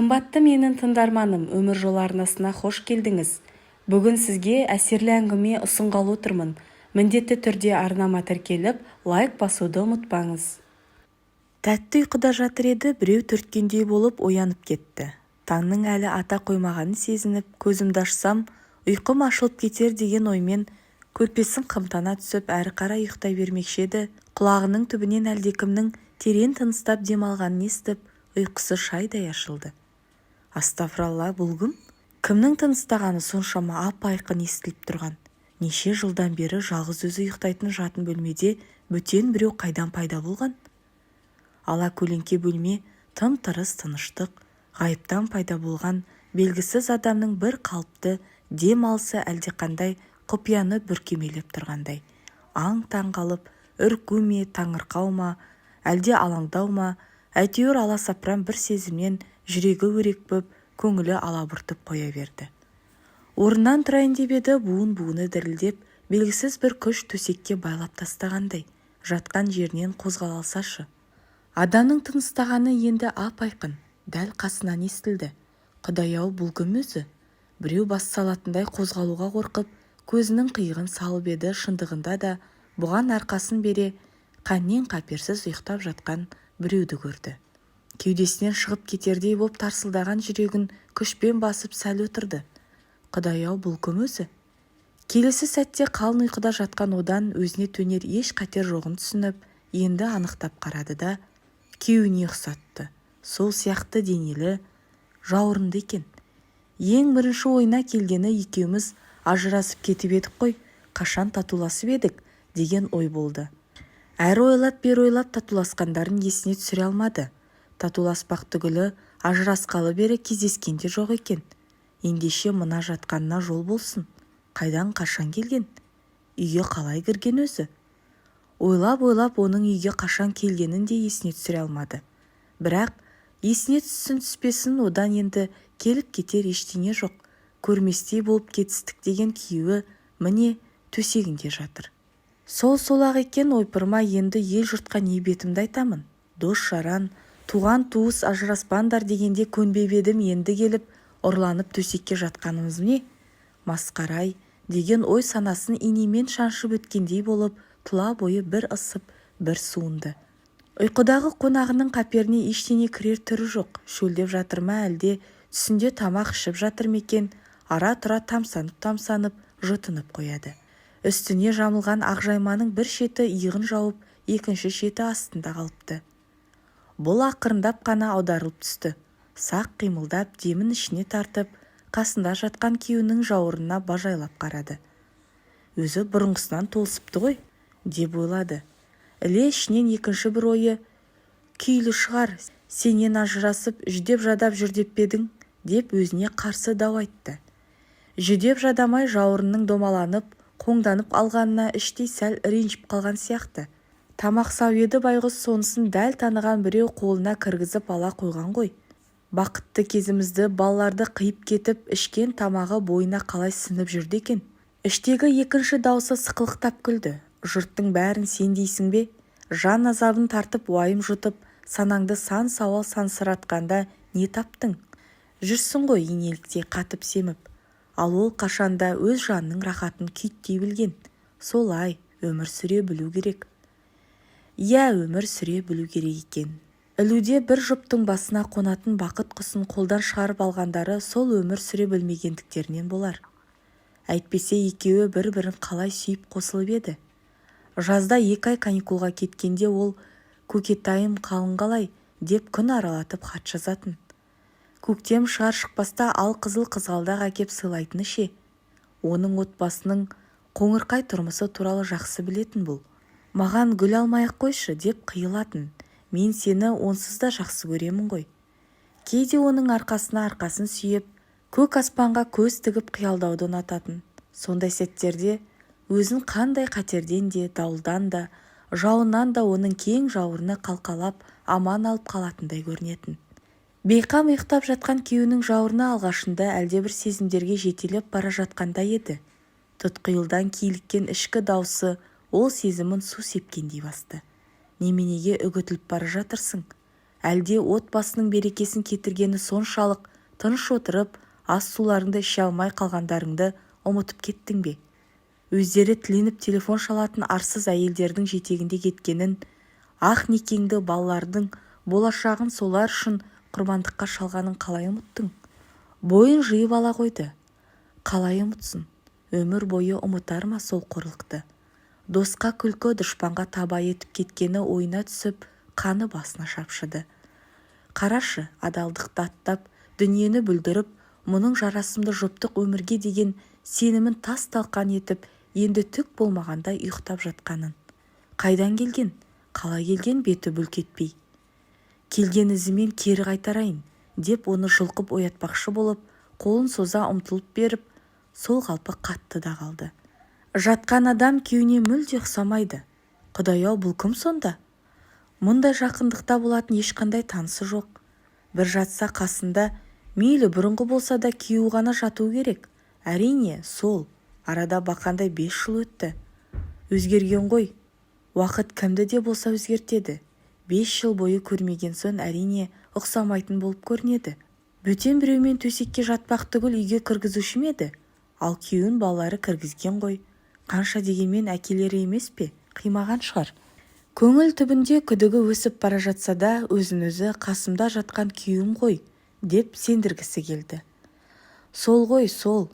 Қымбатты менің тыңдарманым, өмір жолы арнасына қош келдіңіз. Бүгін сізге әсерлі әңгіме ұсынғалы отырмын. Міндетті түрде арнама тіркеліп, лайк басуды ұмытпаңыз. Тәтті ұйқыда жатыр еді, біреу түрткендей болып оянып кетті. Таңның әлі ата қоймағанын сезініп, көзімді ашсам, ұйқым ашылып кетер деген оймен көрпесін қымтана түсіп, әрі қарай ұйықтай бермекші еді. Құлағының түбінен әлдекімнің терең тыныстап демалғанын естіп, ұйқысы шайдай ашылды. Астафыралла, бұл кім? Кімнің тыныстағаны соншама ап-айқын естіліп тұрған? Неше жылдан бері жалғыз өзі ұйықтайтын жатын бөлмеде бөтен біреу қайдан пайда болған? Ала көлеңке бөлме, тым-тырыс тыныштық, ғайыптан пайда болған белгісіз адамның бір қалыпты дем алысы әлдеқандай құпияны бүркемелеп тұрғандай. Аң-таң қалып, үрку ме, таңырқау ма, әлде алаңдау ма, әйтеуір аласапыран бір сезімнен жүрегі өрекпіп, көңілі алабұртып қоя берді. Орнынан тұрайын деп еді, буын-буыны дірілдеп, белгісіз бір күш төсекке байлап тастағандай, жатқан жерінен қозғала алсашы. Адамның тыныстағаны енді ап-айқын, дәл қасынан естілді. Құдай-ау, бұл кім өзі? Біреу бас салатындай қозғалуға қорқып, көзінің қиығын салып еді, шындығында да бұған арқасын бере, қаннен қаперсіз ұйықтап жатқан біреуді көрді. Кеудесінен шығып кетердей боп тарсылдаған жүрегін күшпен басып сәл отырды. Құдай-ау, бұл кім өзі? Келесі сәтте қалың ұйқыда жатқан одан өзіне төнер еш қатер жоғын түсініп, енді анықтап қарады да, күйеуіне ұқсатты. Сол сияқты денелі, жауырынды екен. Ең бірінші ойына келгені екеуміз ажырасып кетіп едік қой, қашан татуласып едік деген ой болды. Әрі ойлап, бері ойлап татуласқандарын есіне түсіре алмады. Татуласпақ түгілі ажырасқалы бері кездескенде жоқ екен. Ендеше мына жатқанына жол болсын. Қайдан қашан келген? Үйге қалай кірген өзі? Ойлап оның үйге қашан келгенін де есіне түсіре алмады. Бірақ есіне түссін түспесін, одан енді келіп кетер ештеңе жоқ. Көрместей болып кетістік деген күйеуі міне төсегінде жатыр. Сол-ақ екен, ойпырма, енді ел жұртқа не бетімді айтамын? Дос-жаран, туған-туыс ажыраспандар дегенде көнбеп едім, енді келіп ұрланып төсекке жатқанымыз не? Масқарай деген ой санасын инемен шаншып өткендей болып, тұла бойы бір ысып, бір суынды. Ұйқыдағы қонағының қаперіне ештеңе кірер түрі жоқ. Шөлдеп жатыр ма, әлде түсінде тамақ ішіп жатыр ма екен? Ара-тұра тамсанып, жұтынып қояды. Үстіне жамылған ақжайманың бір шеті иығын жауып, екінші шеті астында қалыпты. Бұл ақырындап қана аударылып түсті. Сақ қимылдап, демін ішіне тартып, қасында жатқан күйеуінің жауырынына бажайлап қарады. Өзі бұрынғысынан толысыпты ғой, деп ойлады. Іле ішінен екінші бір ойы, күйлі шығар, сенен ажырасып, жүдеп-жадап жүрдеп педің, деп өзіне қарсы дау айтты. Жүдеп-жадамай жауырынның домаланып, қоңданып алғанына іштей сәл ренжіп қалған сияқты. Тамақ сау еді байғұс, сонысын дәл таныған біреу қолына кіргізіп ала қойған ғой. Бақытты кезімізді балаларды қиып кетіп, ішкен тамағы бойына қалай сіңіп жүрді екен. Іштегі екінші даусы сықылықтап күлді. Жұрттың бәрін сен дейсің бе? Жан азабын тартып, уайым жұтып, санаңды сан сауал сансыратқанда не таптың? Жүрсің ғой инеліктей қатып семіп. Ал ол қашанда өз жанының рахатын күйттей білген. Солай өмір сүре білу керек. Иә, өмір сүре білу керек екен. Ілуде бір жұптың басына қонатын бақыт құсын қолдан шығарып алғандары сол өмір сүре білмегендіктерінен болар. Әйтпесе екеуі бір-бірін қалай сүйіп қосылып еді. Жазда 2 ай каникулға кеткенде ол көкетайым қалың қалай деп күн аралатып хат жазатын. Көктем шығар шықпаста ал қызыл қызғалдақ әкеп сыйлайтыны ше. Оның отбасының қоңырқай тұрмысы туралы жақсы білетін бұл. Маған гүл алмай-ақ қойшы деп қиылатын. Мен сені онсыз да жақсы көремін ғой. Кейде оның арқасын сүйеп, көк аспанға көз тігіп қиялдауды ұнататын. Сондай сәттерде өзін қандай қатерден де, дауылдан да, жауыннан да оның кең жауырыны қалқалап, аман алып қалатындай көрінетін. Бейқам ұйықтап жатқан күйеуінің жауырыны алғашында әлдебір сезімдерге жетелеп бара жатқандай еді. Тұтқиылдан киліккен ішкі даусы ол сезімін су сепкендей басты. Неменеге үгітіліп бара жатырсың? Әлде отбасының берекесін кетіргені соншалық тыныш отырып, ас суларыңды іше алмай қалғандарыңды ұмытып кеттің бе? Өздері тіленіп телефон шалатын арсыз әйелдердің жетегінде кеткенін, ақ некеңді, балалардың болашағын солар үшін құрбандыққа шалғанын қалай ұмыттың? Бойын жиып ала қойды. Қалай ұмытсын? Өмір бойы ұмытар ма сол қорлықты? Досқа күлкі, дұшпанға таба етіп кеткені ойына түсіп, қаны басына шапшыды. Қарашы, адалдықты аттап, дүниені бүлдіріп, мұның жарасымды жұптық өмірге деген сенімін тас-талқан етіп, енді түк болмағандай ұйықтап жатқанын. Қайдан келген? Қалай келген? Беті бүлк етпей. Келген ізімен кері қайтарайын, деп оны жұлқып оятпақшы болып, қолын соза ұмтылып беріп, сол қалпы қатты да қалды. Жатқан адам күйеуіне мүлде ұқсамайды. Құдай-ау, бұл кім сонда? Мұндай жақындықта болатын ешқандай танысы жоқ. Бір жатса қасында, мейлі бұрынғы болса да күйеуі ғана жату керек. Әрине, сол. Арада бақандай 5 жыл өтті. Өзгерген ғой. Уақыт кімді де болса өзгертеді. 5 жыл бойы көрмеген соң әрине ұқсамайтын болып көрінеді. Бөтен біреумен төсекке жатпақ түгіл үйге кіргізуші ме еді? Ал күйеуін балалары кіргізген ғой. Қанша дегенмен әкелері емес пе? Қимаған шығар. Көңіл түбінде күдігі өсіп бара жатса да, өзін-өзі қасымда жатқан күйеуім ғой, деп сендіргісі келді. Сол ғой, сол,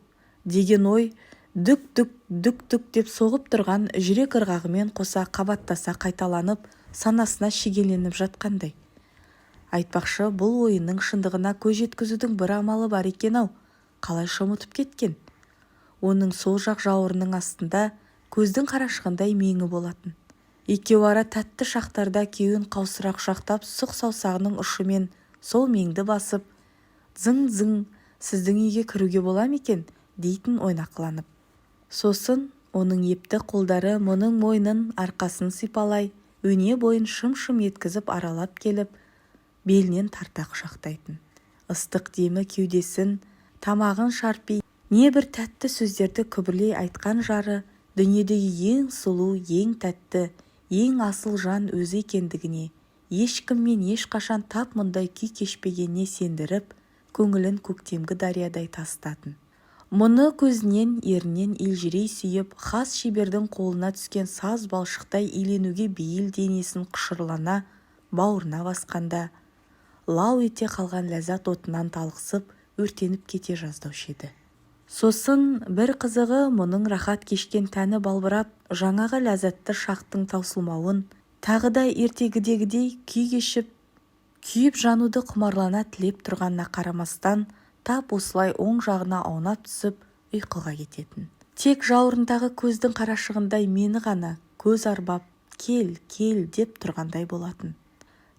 деген ой дүк-дүк деп соғып тұрған жүрек ырғағымен қоса қабаттаса қайталанып, санасына шегеленіп жатқандай. Айтпақшы, бұл ойының шындығына көз жеткізудің бір амалы бар екен-ау, қалайша ұмытып кеткен. Оның сол жақ жауырынның астында көздің қарашығындай меңі болатын. Екеуі ара тәтті шақтарда күйеуін қаусыра құшақтап, сұқ саусағының ұшымен сол меңді басып, зың-зың, сіздің үйге кіруге бола ма екен, дейтін ойнақыланып. Сосын оның епті қолдары мұның мойнын, арқасын сипалай, өне бойын шым-шым еткізіп аралап келіп, белінен тарта құшақтайтын. Ыстық демі кеудесін, тамағын шарпи, небір тәтті сөздерді күбірлей айтқан жары, дүниедегі ең сұлу, ең тәтті, ең асыл жан өзі екендігіне, ешкіммен ешқашан тап мұндай күй кешпегеніне сендіріп, көңілін көктемгі дариядай тасытатын. Мұны көзінен, ерінен елжірей сүйіп, хас шебердің қолына түскен саз балшықтай иленуге бейіл денесін құшырлана, бауырына басқанда, лау ете қалған ләззат отынан талықсып, өртеніп кете жаздаушы еді. Сосын бір қызығы мұның рахат кешкен тәні балбырап, жаңағы ләззатты шақтың таусылмауын, тағы да ертегідегідей күй кешіп, күйіп жануды құмарлана тілеп тұрғанына қарамастан, тап осылай оң жағына аунап түсіп, ұйқыға кететін. Тек жауырындағы көздің қарашығындай мені ғана көз арбап, кел, кел деп тұрғандай болатын.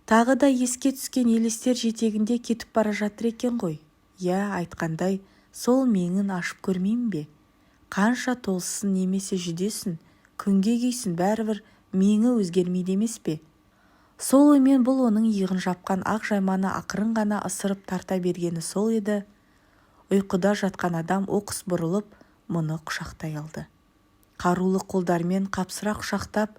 Тағы да еске түскен елестер жетегінде кетіп бара жатыр екен ғой. Я, айтқандай, сол меңін ашып көрмеймін бе? Қанша толсын немесе жүдесін, күнге күйсін, бәрібір меңі өзгермейді емес пе? Сол оймен бұл оның иығын жапқан ақ жайманы ақырын ғана ысырып тарта бергені сол еді. Ұйқыда жатқан адам оқыс бұрылып, мұны құшақтай алды. Қарулы қолдармен қапсыра құшақтап,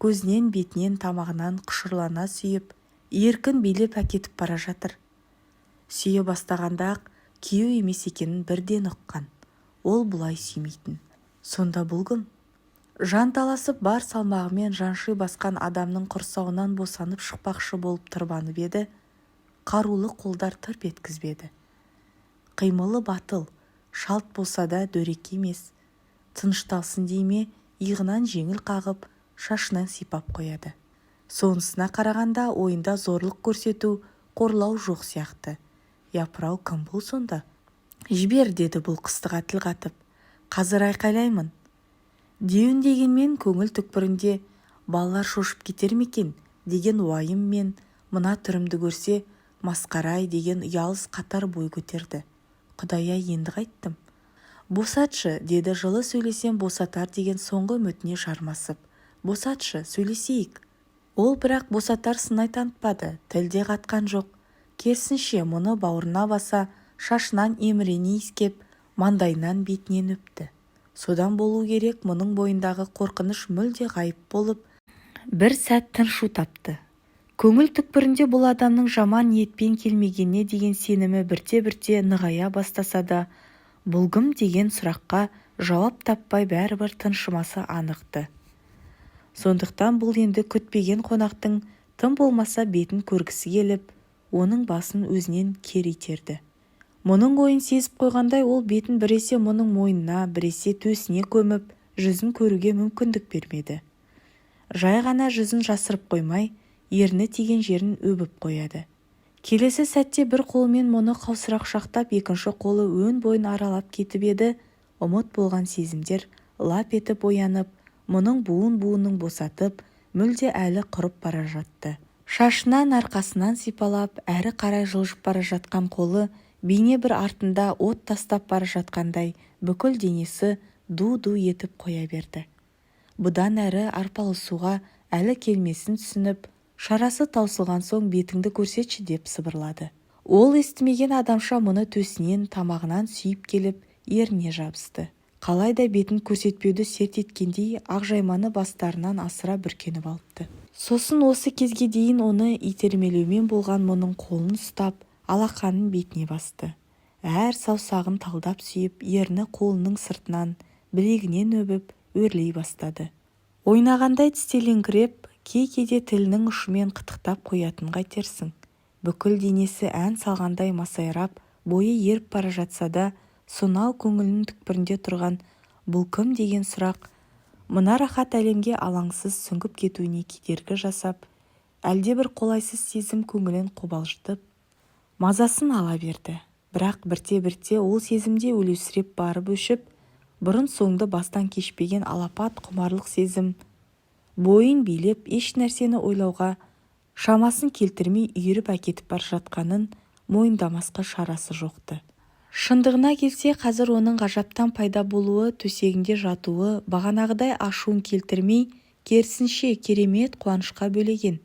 көзінен, бетінен, тамағынан құшырлана сүйіп, еркін билеп әкетіп бара жатыр. Сүйе бастағанда-ақ күйеу емес екенін бірден ұққан. Ол бұлай сүймейтін. Сонда бұл кім? Жан таласып бар салмағымен жанши басқан адамның құрсауынан босанып шықпақшы болып тырбанып еді. Қарулы қолдар тырп еткізбеді. Қимылы батыл, шалт болса да дөрекі емес. Тынышталсын дейме, иығынан жеңіл қағып, шашынан сипап қояды. Сонысына қарағанда ойында зорлық көрсету, қорлау жоқ сияқты. Япырау, кім бұл сонда? Жібер, деді бұл қыстыға тіл қатып. Қазір айқайлаймын. Деуін дегенмен көңіл түкпірінде балалар шошып кетер мекен деген уайыммен, мына түрімді көрсе масқарай деген ұялыс қатар бой көтерді. Құдай-ай, енді қайттым. Босатшы, деді жылы сөйлесем босатар деген соңғы үмітіне жармасып. Босатшы, сөйлесейік. Ол бірақ босатар сынай танытпады, тілде қатқан жоқ. Керісінше мұны бауырына баса, шашынан емірене иіскеп, маңдайынан бетінен өпті. Содан болу керек, мұның бойындағы қорқыныш мүлде ғайып болып, бір сәт тыншу тапты. Көңіл түкпірінде бұл адамның жаман ниетпен келмегеніне деген сенімі бірте-бірте нығая бастаса да, бұл кім деген сұраққа жауап таппай бәрібір тыншымасы анықты. Сондықтан бұл енді күтпеген қонақтың тым болмаса бетін көргісі келіп, оның басын өзінен кері итерді. Мұның ойын сезіп қойғандай, ол бетін біресе мұның мойнына, біресе төсіне көміп, жүзін көруге мүмкіндік бермеді. Жай ғана жүзін жасырып қоймай, ерні тиген жерін өбіп қояды. Келесі сәтте бір қолымен мұны қаусырақ құшақтап, екінші қолы өн бойын аралап кетіп еді, ұмыт болған сезімдер лап етіп оянып, мұның буын-буынын босатып, мүлде әлі құрып бара жатты. Шашынан, арқасынан сипалап, әрі қарай жылжып бара жатқан қолы бейне бір артында от тастап бара жатқандай бүкіл денесі ду-ду етіп қоя берді. Бұдан әрі арпалысуға әлі келмесін түсініп, шарасы таусылған соң бетіңді көрсетші деп сыбырлады. Ол естімеген адамша мұны төсінен, тамағынан сүйіп келіп, еріне жабысты. Қалайда бетін көрсетпеуді серт еткендей ақжайманы бастарынан асыра бүркеніп алыпты. Сосын осы кезге дейін оны итермелеумен болған мұның қолын ұстап, алақанын бетіне басты. Әр саусағын талдап сүйіп, ерні қолының сыртынан, білегінен өбіп, өрлей бастады. Ойнағандай тістелеңкіреп, кей-кейде тілінің ұшымен қытықтап қоятын қайтерсің. Бүкіл денесі ән салғандай масайрап, бойы еріп бара жатса да, сонау көңілінің түкпірінде тұрған бұл кім деген сұрақ, мына рахат әлемге алаңсыз сүңгіп кетуіне кедергі жасап, әлдебір қолайсыз сезім көңілін қобалжытып, мазасын ала берді. Бірақ бірте-бірте ол сезімде өлеусіреп барып өшіп, бұрын соңды бастан кешпеген алапат құмарлық сезім бойын билеп, еш нәрсені ойлауға шамасын келтірмей үйіріп әкетіп бар жатқанын мойындамасқа шарасы жоқты. Шындығына келсе, қазір оның ғажаптан пайда болуы, төсегінде жатуы бағанағыдай ашуын келтірмей, керісінше керемет қуанышқа бөлеген.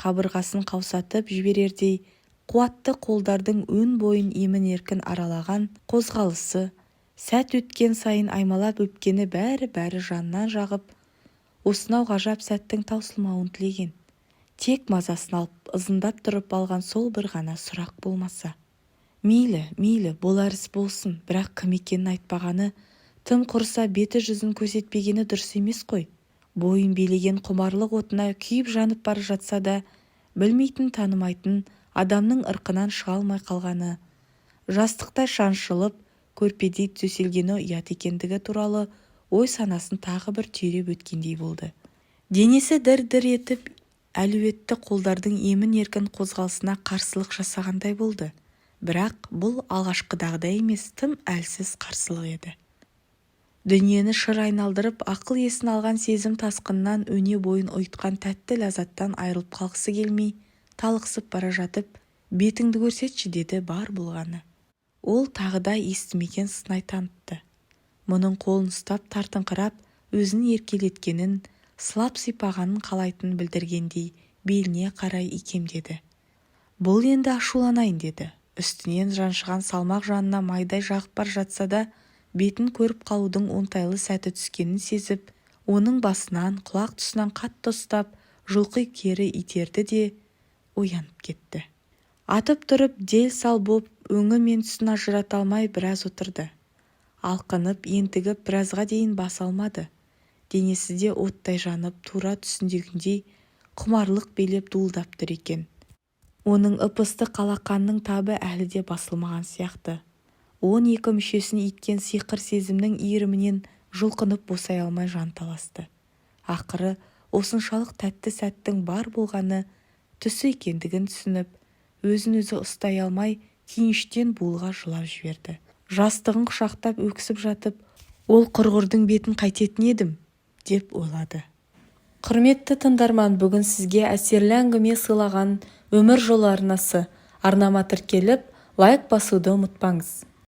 Қабырғасын қаусатып жіберердей қуатты қолдардың өн бойын емін-еркін аралаған қозғалысы, сәт өткен сайын аймалап өпкені бәрі жанынан жағып, осынау ғажап сәттің таусылмауын тілеген. Тек мазасын алып, ызындап тұрып алған сол бір ғана сұрақ болмаса. Мейлі, болар іс болсын, бірақ кім екенін айтпағаны, тым құрса беті жүзін көрсетпегені дұрыс емес қой. Бойын билеген құмарлық отына күйіп жанып бара жатса да, білмейтін, танымайтын адамның ырқынан шыға алмай қалғаны, жастықтай шаншылып, көрпедей төселгені ұят екендігі туралы ой санасын тағы бір түйреп өткендей болды. Денесі дір-дір етіп, әлуетті қолдардың емін-еркін қозғалысына қарсылық жасағандай болды. Бірақ бұл алғашқыдағыдай емес, тым әлсіз қарсылық еді. Дүниені шыр айналдырып, ақыл есін алған сезім тасқынынан өне бойын ұйытқан тәтті ләззаттан айырылып қалғысы келмей, талықсып бара жатып, бетіңді көрсетші деді бар болғаны. Ол тағы да естімеген сынай танытты. Мұның қолын ұстап тартыңқырап, өзін еркелеткенін, сылап сипағанын қалайтынын білдіргендей беліне қарай икемдеді. Бұл енді ашуланайын деді. Үстінен жаншыған салмақ жанына майдай жағып бар жатса да, бетін көріп қалудың оңтайлы сәті түскенін сезіп, оның басынан, құлақ тұсынан қатты ұстап, жұлқи кері итерді де оянып кетті. Атып тұрып, дел сал боп, өңі мен түсін ажырата алмай біраз отырды. Алқынып, ентігіп, біразға дейін бас алмады. Денесі де оттай жанып, тура түсіндегіндей құмарлық билеп дуылдап тұр екен. Оның ып-ыстық алақанның табы әлі де басылмаған сияқты. 12 мүшесін иткен сиқыр сезімнің иірімінен жұлқынып босай алмай жанталасты. Ақыры осыншалық тәтті сәттің бар болғаны түсі екендігін түсініп, өзін-өзі ұстай алмай күйініштен булыға жылап жіберді. Жастығын құшақтап өксіп жатып, ол құрғырдың бетін қайтетін едім, деп ойлады. Құрметті тыңдарман, бүгін сізге әсерлі әңгіме сыйлаған Өмір жолы арнасы арнама тіркеліп, лайк басуды ұмытпаңыз.